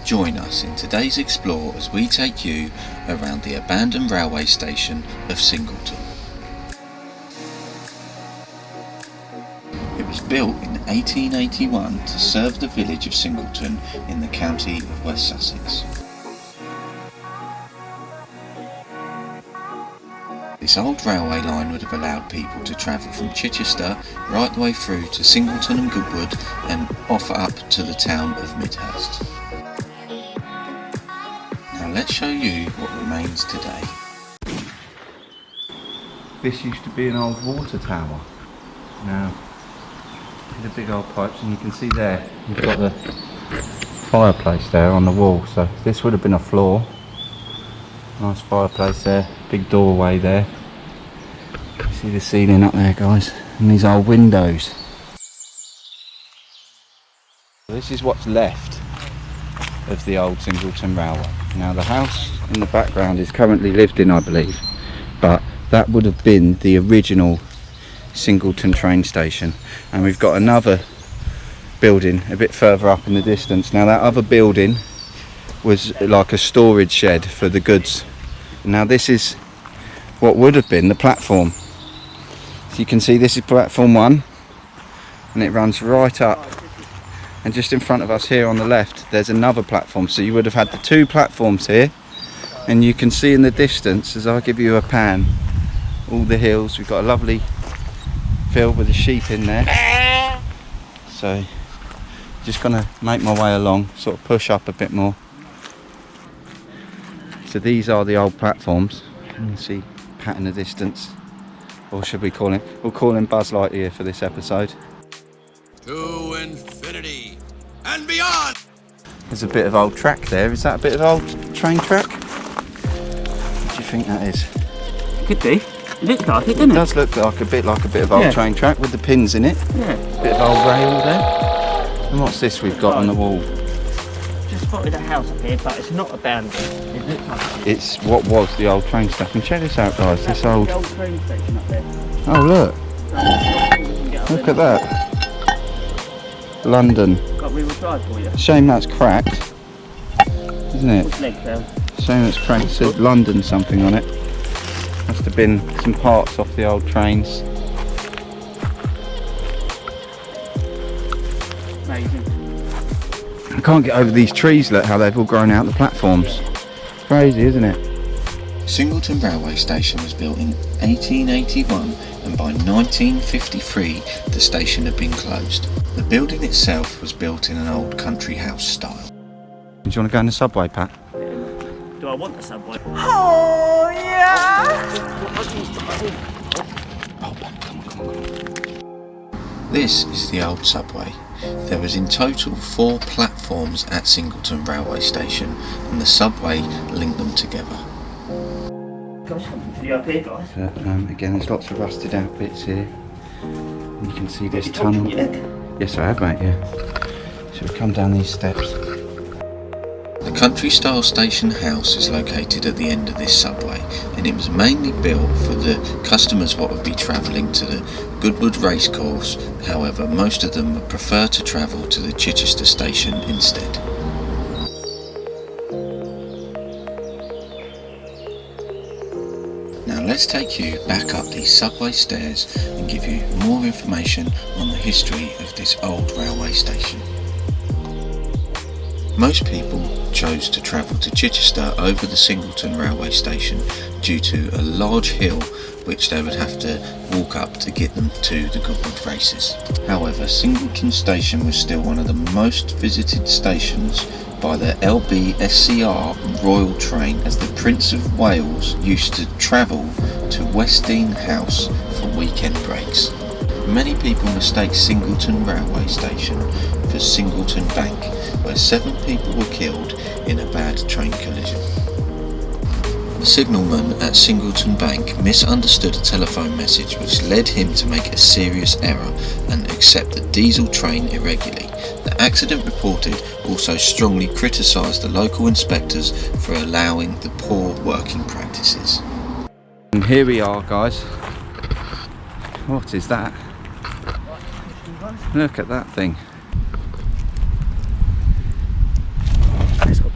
Join us in today's explore as we take you around the abandoned railway station of Singleton. It was built in 1881 to serve the village of Singleton in the county of West Sussex. This old railway line would have allowed people to travel from Chichester right the way through to Singleton and Goodwood and off up to the town of Midhurst. Now let's show you what remains today. This used to be an old water tower. Now, the big old pipes, and you can see there, you've got the fireplace there on the wall. So this would have been a floor. Nice fireplace there, big doorway there. You see the ceiling up there, guys, and these old windows. This is what's left of the old Singleton Railway. Now the house in the background is currently lived in, I believe, but that would have been the original Singleton train station. And we've got another building a bit further up in the distance. Now that other building was like a storage shed for the goods. Now this is what would have been the platform. So you can see this is platform 1, and it runs right up, and just in front of us here on the left there's another platform. So you would have had the 2 platforms here, and you can see in the distance, as I give you a pan, all the hills. We've got a lovely field with the sheep in there. So just gonna make my way along, sort of push up a bit more. So these are the old platforms. You can see Pat in the distance. Or should we call him? We'll call him Buzz Lightyear for this episode. To infinity and beyond! There's a bit of old track there. Is that a bit of old train track? What do you think that is? Could be. It looks like it, doesn't it? It does look like a bit of old train track with the pins in it. Yeah. A bit of old rail there. And what's this we've got on the wall? Just spotted a house up here, but it's not abandoned. It looks like It's what was the old train station. Check this out, guys. This old... the old train station up there. Oh, look. Look at that. London. Got real drive for you. Shame that's cracked, isn't it? What's legs down? Shame that's cracked. It said London something on it. Must have been some parts off the old trains. Amazing. I can't get over these trees, look how they've all grown out the platforms. Crazy, isn't it? Singleton railway station was built in 1881, and by 1953 the station had been closed. The building itself was built in an old country house style. Do you want to go in the subway, Pat? Do I want the subway? Oh, yeah! Oh, Pat, come on. This is the old subway. There was in total 4 platforms at Singleton railway station, and the subway linked them together. Got something for you up here, guys. Again, there's lots of rusted out bits here. And you can see this You talking, tunnel. you look? Yes, I have, mate, yeah. So we come down these steps. The country-style station house is located at the end of this subway, and it was mainly built for the customers what would be travelling to the Goodwood racecourse. However, most of them would prefer to travel to the Chichester station instead. Now let's take you back up these subway stairs and give you more information on the history of this old railway station. Most people chose to travel to Chichester over the Singleton railway station due to a large hill which they would have to walk up to get them to the Goodwood races. However, Singleton station was still one of the most visited stations by the LBSCR Royal Train, as the Prince of Wales used to travel to Westdean House for weekend breaks. Many people mistake Singleton railway station for Singleton Bank, where 7 people were killed in a bad train collision. The signalman at Singleton Bank misunderstood a telephone message which led him to make a serious error and accept the diesel train irregularly. The accident reported also strongly criticised the local inspectors for allowing the poor working practices. And here we are, guys. What is that? Look at that thing.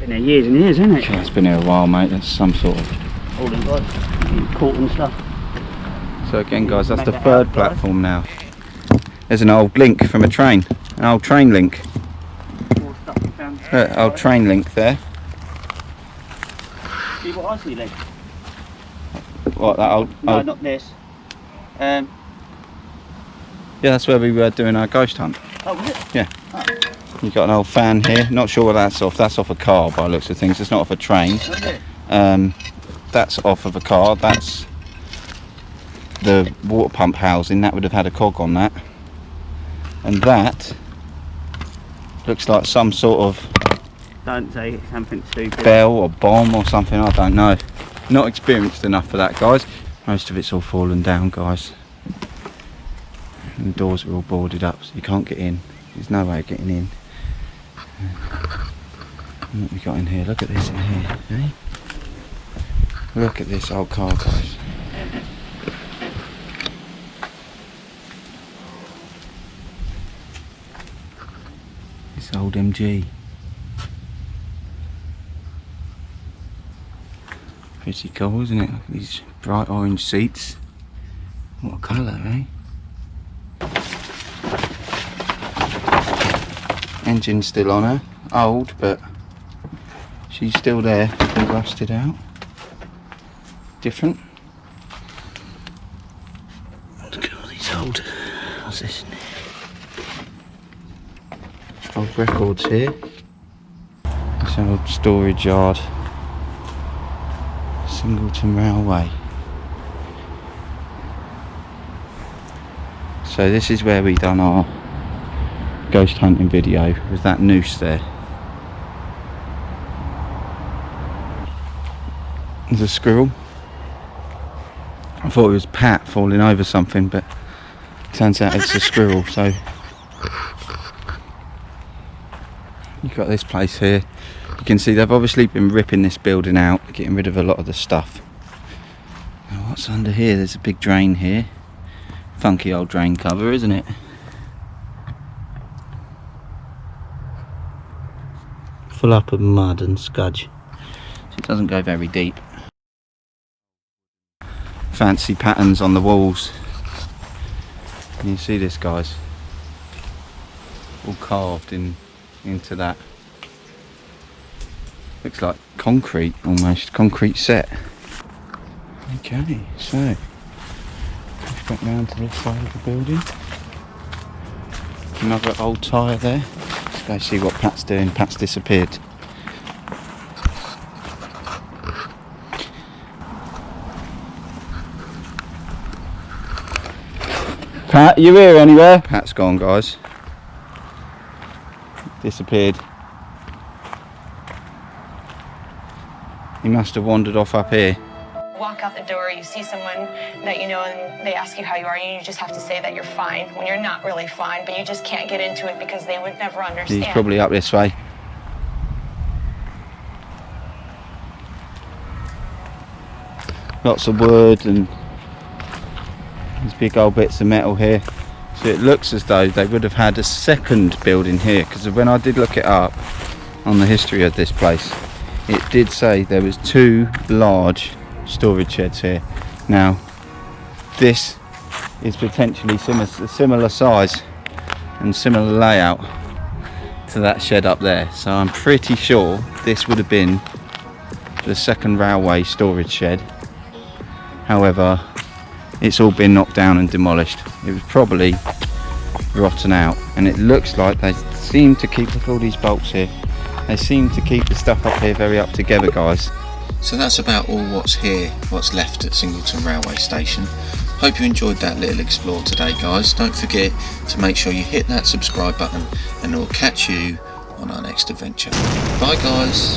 Been there years and years, isn't it? Yeah, it's been here a while, mate. That's some sort of... All in guys, caught and stuff. So again, guys, that's the Make it third out, guys. platform now. There's an old link from a train. An old train link. More stuff we found. Old train link there. See what I see then? What, that old... No, old... not this. Yeah, that's where we were doing our ghost hunt. Oh, was it? Yeah. You've got an old fan here. Not sure what that's off. That's off a car by the looks of things. It's not off a train. Was it? That's off of a car. That's the water pump housing. That would have had a cog on that. And that looks like some sort of Don't say something stupid. bell or bomb or something. I don't know. Not experienced enough for that, guys. Most of it's all fallen down, guys. And the doors are all boarded up, so you can't get in. There's no way of getting in. And what we got in here? Look at this in here, eh? Look at this old car, guys. This old MG. Pretty cool, isn't it? Look at these bright orange seats. What a colour, eh? Engine's still on her. Old, but she's still there. All rusted out. Different. Look at all these old... What's this in here? Old records here. It's an old storage yard. Singleton Railway. So this is where we done our ghost hunting video with that noose there. There's a squirrel. I thought it was Pat falling over something, but turns out it's a squirrel. So you've got this place here. You can see they've obviously been ripping this building out, getting rid of a lot of the stuff. Now what's under here? There's a big drain here. Funky old drain cover, isn't it? Full up of mud and scudge. So it doesn't go very deep. Fancy patterns on the walls. Can you see this, guys? All carved into that. Looks like concrete almost, concrete set. Okay, so let's back round to this side of the building. Another old tyre there. Let's go see what Pat's doing. Pat's disappeared. Pat, you here anywhere? Pat's gone, guys. Disappeared. He must have wandered off up here. Walk out the door, you see someone that you know and they ask you how you are, and you just have to say that you're fine when you're not really fine, but you just can't get into it because they would never understand. He's probably up this way. Lots of wood and these big old bits of metal here. So it looks as though they would have had a second building here, because when I did look it up on the history of this place, it did say there was 2 large storage sheds here. Now this is potentially similar size and similar layout to that shed up there, so I'm pretty sure this would have been the second railway storage shed. However, it's all been knocked down and demolished. It was probably rotten out, and it looks like they seem to keep, look at all these bolts here, they seem to keep the stuff up here very up together, guys. So that's about all what's left at Singleton Railway Station. Hope you enjoyed that little explore today, guys. Don't forget to make sure you hit that subscribe button, and we'll catch you on our next adventure. Bye, guys.